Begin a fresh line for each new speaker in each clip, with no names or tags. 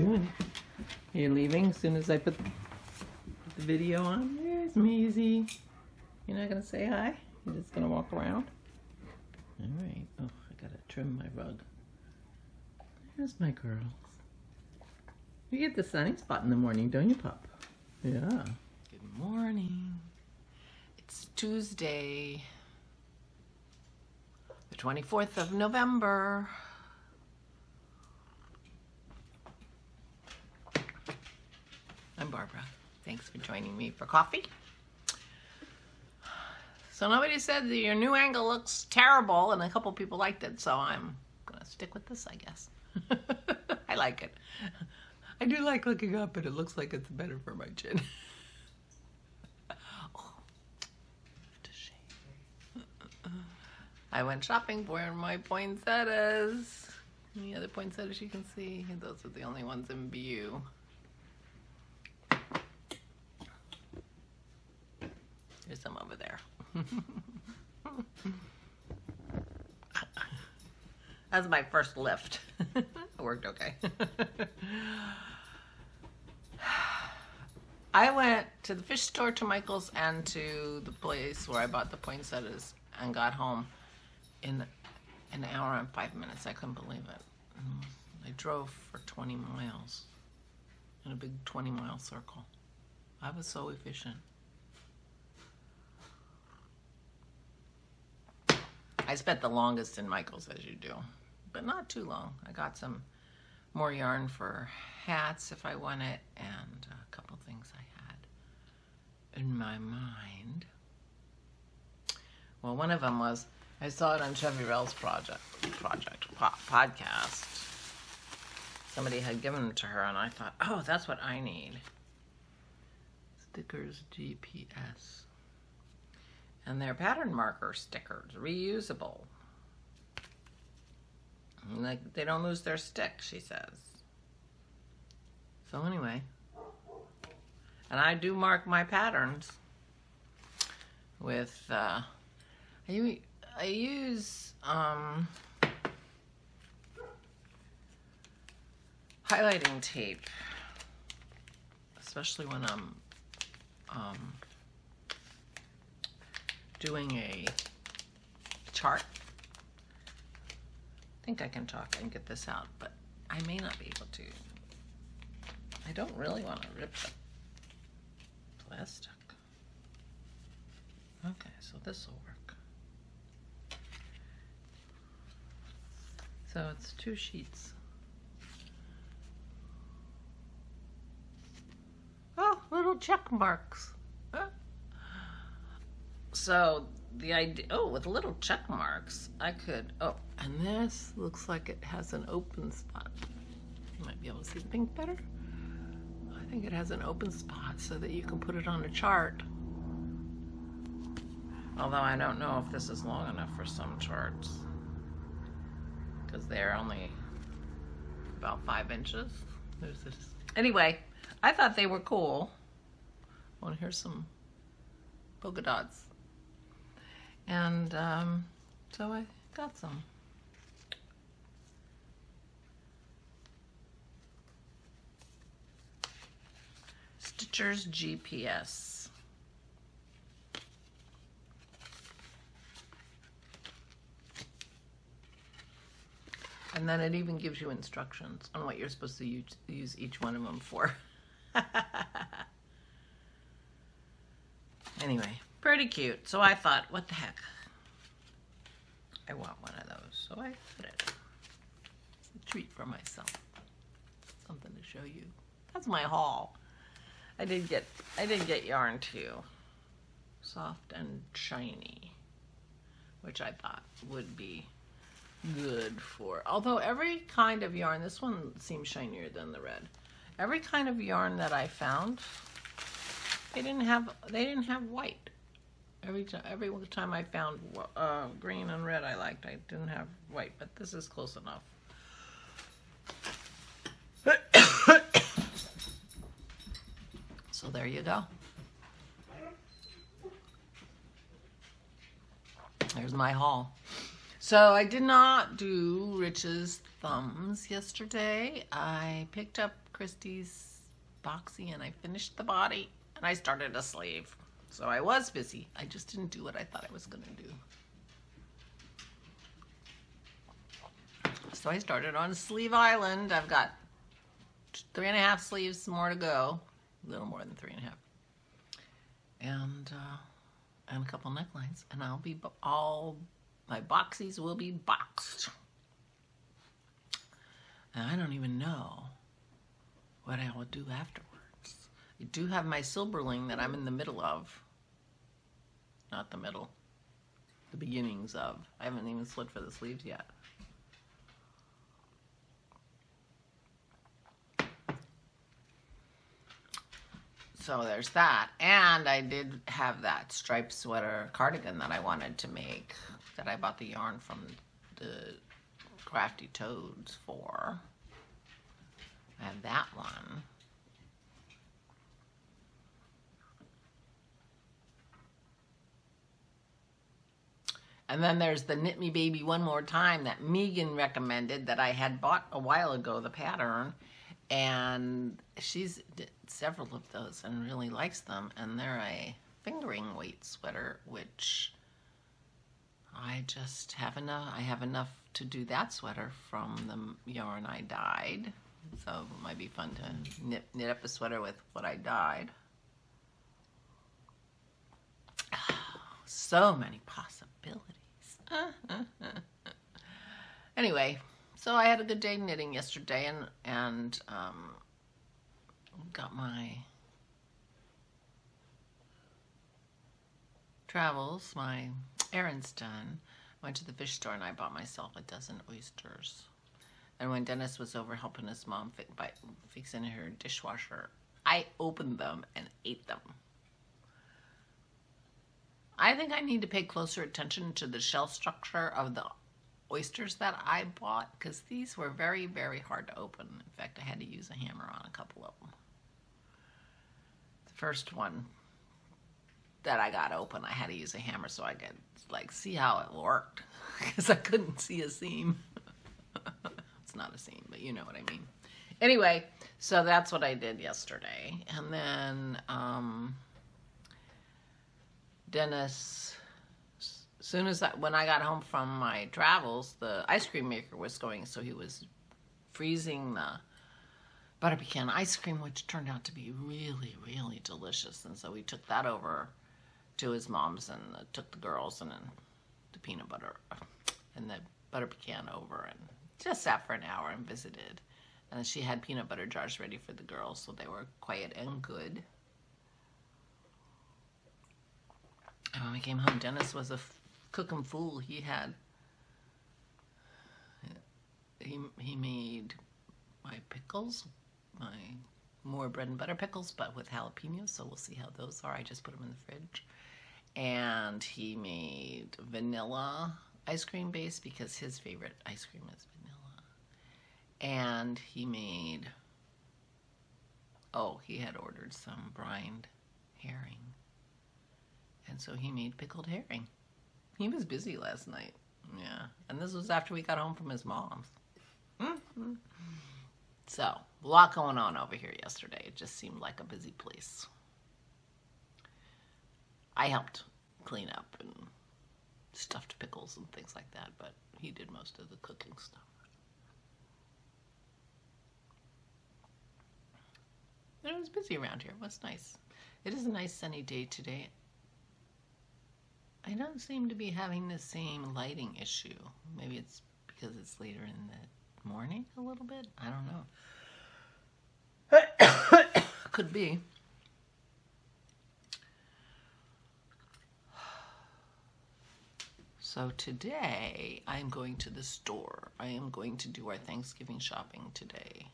doing? Are you leaving as soon as I put the video on? There's Maisie. You're not gonna say hi? You're just gonna walk around? Alright. Oh, I gotta trim my rug. There's my girls. You get the sunny spot in the morning, don't you, pup? Yeah. Good morning. It's Tuesday, the 24th of November. I'm Barbara. Thanks for joining me for coffee. So nobody said that your new angle looks terrible, and a couple people liked it, so I'm gonna stick with this, I guess. I like it. I do like looking up, but it looks like it's better for my chin. Oh, what a shame. I went shopping for my poinsettias. Any other poinsettias you can see? Those are the only ones in view. There's some over there. That was my first lift. It worked okay. I went to the fish store, to Michael's, and to the place where I bought the poinsettias and got home in an hour and 5 minutes. I couldn't believe it. I drove for 20 miles in a big 20-mile circle. I was so efficient. I spent the longest in Michael's, as you do, but not too long. I got some more yarn for hats if I want it, and a couple things I had in my mind. Well, one of them was, I saw it on Chevy Rell's podcast. Somebody had given them to her, and I thought, oh, that's what I need. Stickers GPS. And they're pattern marker stickers, reusable. Like, they don't lose their stick, she says. So anyway, and I do mark my patterns with, I use highlighting tape, especially when I'm doing a chart. I think I can talk and get this out, but I may not be able to. I don't really want to rip the plastic. Okay, so this will work. So it's 2 sheets. Oh, little check marks. So the idea, oh, with little check marks, I could, oh, and this looks like it has an open spot. You might be able to see the pink better. I think it has an open spot so that you can put it on a chart. Although I don't know if this is long enough for some charts, because they're only about 5 inches. There's this. Anyway, I thought they were cool. Oh, here's some polka dots. And so I got some. Stitcher's GPS. And then it even gives you instructions on what you're supposed to use each one of them for. Anyway, pretty cute. So I thought, what the heck? I want one of those. So I got it. It's a treat for myself. Something to show you. That's my haul. I did get yarn too. Soft and shiny, which I thought would be good for, although every kind of yarn, this one seems shinier than the red. Every kind of yarn that I found, they didn't have white. Every time I found green and red I liked, I didn't have white, but this is close enough. So there you go. There's my haul. So I did not do Rich's thumbs yesterday. I picked up Christie's boxy, and I finished the body, and I started a sleeve. So I was busy. I just didn't do what I thought I was going to do. So I started on Sleeve Island. I've got 3.5 sleeves more to go. A little more than 3.5. And a couple necklines. And my boxies will be boxed. And I don't even know what I will do afterwards. I do have my Silberling that I'm in the middle of. Not the middle. The beginnings of. I haven't even slit for the sleeves yet. So there's that. And I did have that striped sweater cardigan that I wanted to make, that I bought the yarn from the Crafty Toads for. I have that one. And then there's the Knit Me Baby One More Time that Megan recommended, that I had bought a while ago, the pattern. And she's did several of those and really likes them. And they're a fingering weight sweater, which I just have enough. I have enough to do that sweater from the yarn I dyed. So it might be fun to knit up a sweater with what I dyed. So many possibilities. Anyway, so I had a good day knitting yesterday, and got my travels, my errands done. Went to the fish store and I bought myself a dozen oysters. And when Dennis was over helping his mom fixing her dishwasher, I opened them and ate them. I think I need to pay closer attention to the shell structure of the oysters that I bought, because these were very, very hard to open. In fact, I had to use a hammer on a couple of them. The first one that I got open, I had to use a hammer so I could like see how it worked, because I couldn't see a seam. It's not a seam, but you know what I mean. Anyway, so that's what I did yesterday. And then Dennis, soon as when I got home from my travels, the ice cream maker was going, so he was freezing the butter pecan ice cream, which turned out to be really, really delicious. And so we took that over to his mom's and took the girls and then the peanut butter and the butter pecan over and just sat for an hour and visited. And she had peanut butter jars ready for the girls, so they were quiet and good. And when we came home, Dennis was a cooking fool. He made my pickles, my more bread and butter pickles, but with jalapenos, so we'll see how those are. I just put them in the fridge. And he made vanilla ice cream base, because his favorite ice cream is vanilla. And he made, he had ordered some brined herring. And so he made pickled herring. He was busy last night. Yeah. And this was after we got home from his mom's. Mm-hmm. So, a lot going on over here yesterday. It just seemed like a busy place. I helped clean up and stuffed pickles and things like that, but he did most of the cooking stuff. It was busy around here. It was nice. It is a nice sunny day today. I don't seem to be having the same lighting issue. Maybe it's because it's later in the morning a little bit. I don't know. Could be. So today I'm going to the store. I am going to do our Thanksgiving shopping today.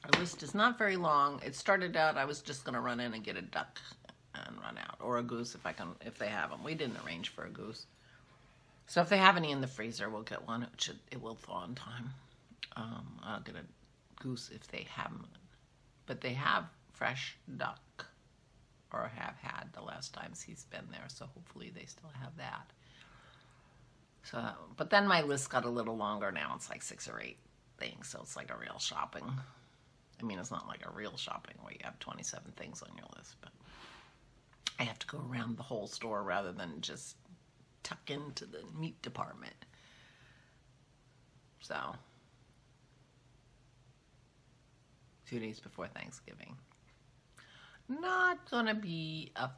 Our list is not very long. It started out, I was just going to run in and get a duck and run out, or a goose if they have them. We didn't arrange for a goose. So if they have any in the freezer, we'll get one. It will thaw in time. I'll get a goose if they have them. But they have fresh duck, or have had the last times he's been there, so hopefully they still have that. So, but then my list got a little longer now. It's like 6 or 8 things, so it's like a real shopping. I mean, it's not like a real shopping where you have 27 things on your list, but I have to go around the whole store rather than just tuck into the meat department. So, 2 days before Thanksgiving. Not gonna be a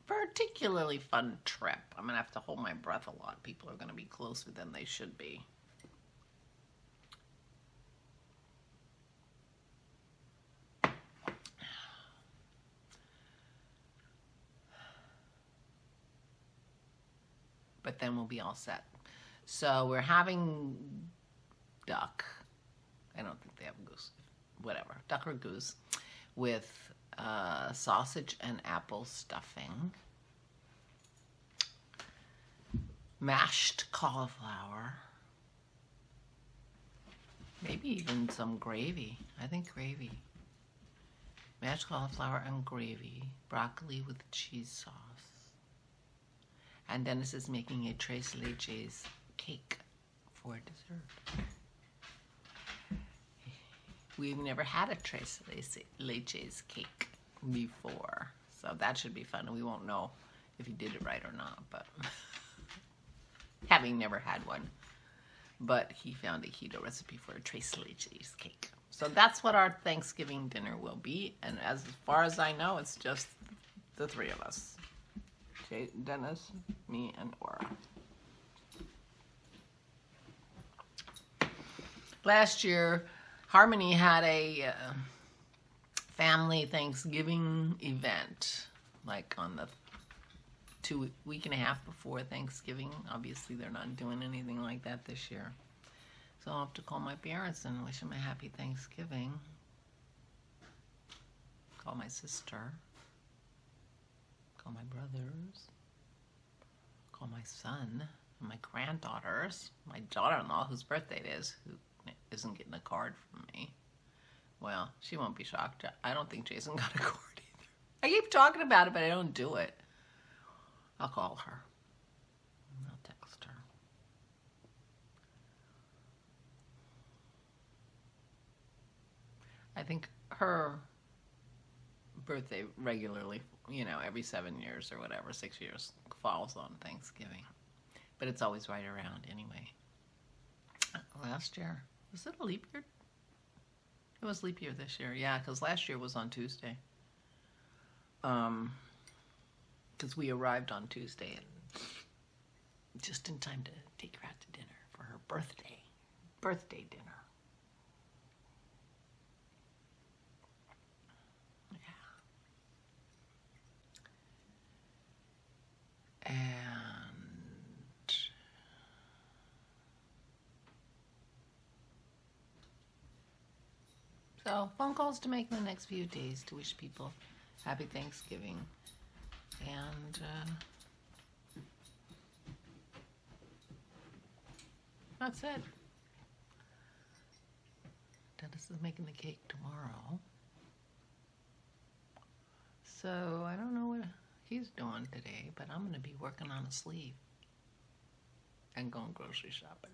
particularly fun trip. I'm gonna have to hold my breath a lot. People are gonna be closer than they should be. But then we'll be all set. So we're having duck. I don't think they have goose. Whatever, duck or goose with sausage and apple stuffing, mashed cauliflower, maybe even some gravy. I think gravy. Mashed cauliflower and gravy, broccoli with cheese sauce. And Dennis is making a tres leches cake for dessert. We've never had a tres leches cake before, so that should be fun. We won't know if he did it right or not, but having never had one. But he found a keto recipe for a tres leches cake. So that's what our Thanksgiving dinner will be, and as far as I know, it's just the 3 of us. Dennis, me, and Aura. Last year, Harmony had a family Thanksgiving event, like on the week and a half before Thanksgiving. Obviously, they're not doing anything like that this year. So I'll have to call my parents and wish them a happy Thanksgiving. Call my sister. Call my brothers, call my son, and my granddaughters, my daughter-in-law, whose birthday it is, who isn't getting a card from me. Well, she won't be shocked. I don't think Jason got a card either. I keep talking about it, but I don't do it. I'll call her. I'll text her. I think her birthday regularly, you know, every 7 years or whatever, 6 years, falls on Thanksgiving. But it's always right around anyway. Last year, was it a leap year? It was leap year this year, yeah, because last year was on Tuesday. Because we arrived on Tuesday and just in time to take her out to dinner for her birthday dinner. And so phone calls to make in the next few days to wish people happy Thanksgiving. And that's it. Dennis is making the cake tomorrow. So I don't know what he's doing today, but I'm going to be working on a sleeve and going grocery shopping.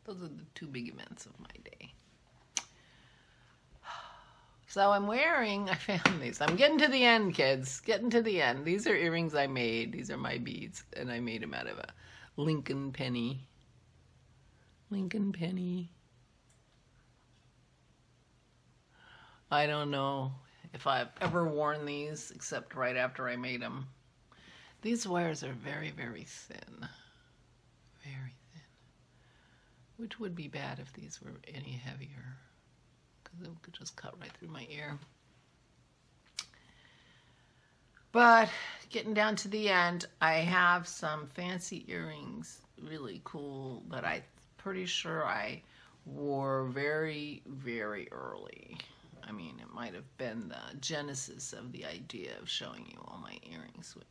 Those are the 2 big events of my day. So I'm wearing, I found these. I'm getting to the end, kids. Getting to the end. These are earrings I made. These are my beads, and I made them out of a Lincoln penny. Lincoln penny. I don't know if I've ever worn these, except right after I made them. These wires are very, very thin. Very thin. Which would be bad if these were any heavier, because it could just cut right through my ear. But getting down to the end, I have some fancy earrings, really cool, that I'm pretty sure I wore very, very early. I mean, it might have been the genesis of the idea of showing you all my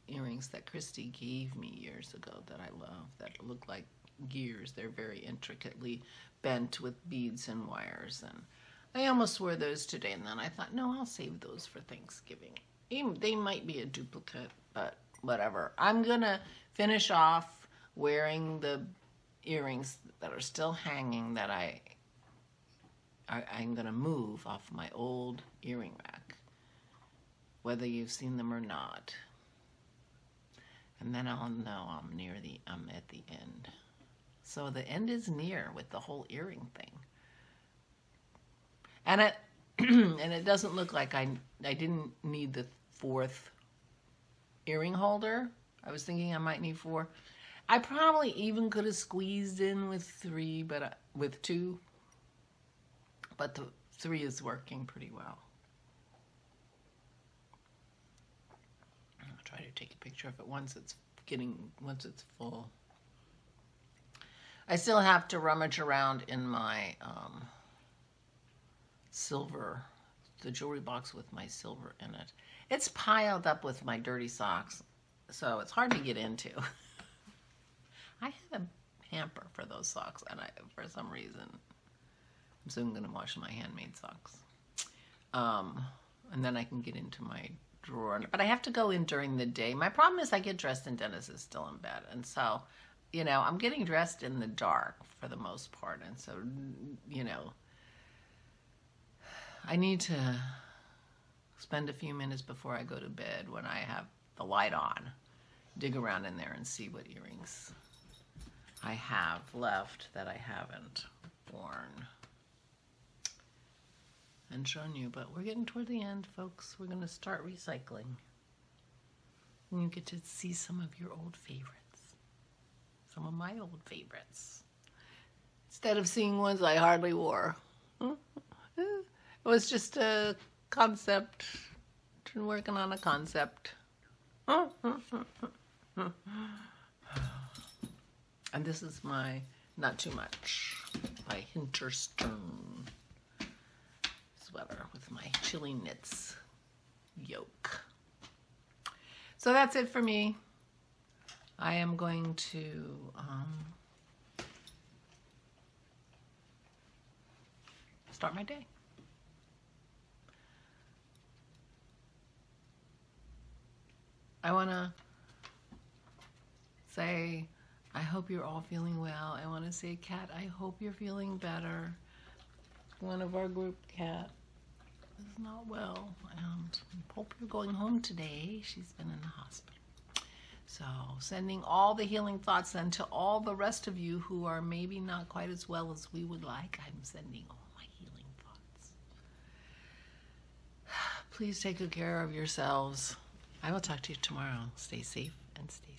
earrings that Christy gave me years ago that I love, that look like gears. They're very intricately bent with beads and wires, and I almost wore those today, and then I thought, no, I'll save those for Thanksgiving. They might be a duplicate, but whatever. I'm gonna finish off wearing the earrings that are still hanging that I'm going to move off my old earring rack, whether you've seen them or not. And then I'll know I'm at the end. So the end is near with the whole earring thing. And it doesn't look like I didn't need the 4th earring holder. I was thinking I might need 4. I probably even could have squeezed in with 3, but with 2. But the 3 is working pretty well. I'll try to take a picture of it once it's full. I still have to rummage around in my silver, the jewelry box with my silver in it. It's piled up with my dirty socks, so it's hard to get into. I have a hamper for those socks, and for some reason, I'm soon going to wash my handmade socks. And then I can get into my drawer. But I have to go in during the day. My problem is I get dressed and Dennis is still in bed. And so, you know, I'm getting dressed in the dark for the most part. And so, you know, I need to spend a few minutes before I go to bed when I have the light on, dig around in there and see what earrings I have left that I haven't worn and shown you. But we're getting toward the end, folks. We're going to start recycling. And you get to see some of your old favorites. Some of my old favorites. Instead of seeing ones I hardly wore. It was just a concept. Been working on a concept. And this is my Not Too Much by Hinterstern sweater with my chili knits yoke. So that's it for me. I am going to start my day. I want to say, I hope you're all feeling well. I want to say, Kat, I hope you're feeling better. One of our group, Kat, is not well, and I hope you're going home today. She's been in the hospital. So, sending all the healing thoughts then to all the rest of you who are maybe not quite as well as we would like. I'm sending all my healing thoughts. Please take good care of yourselves. I will talk to you tomorrow. Stay safe and stay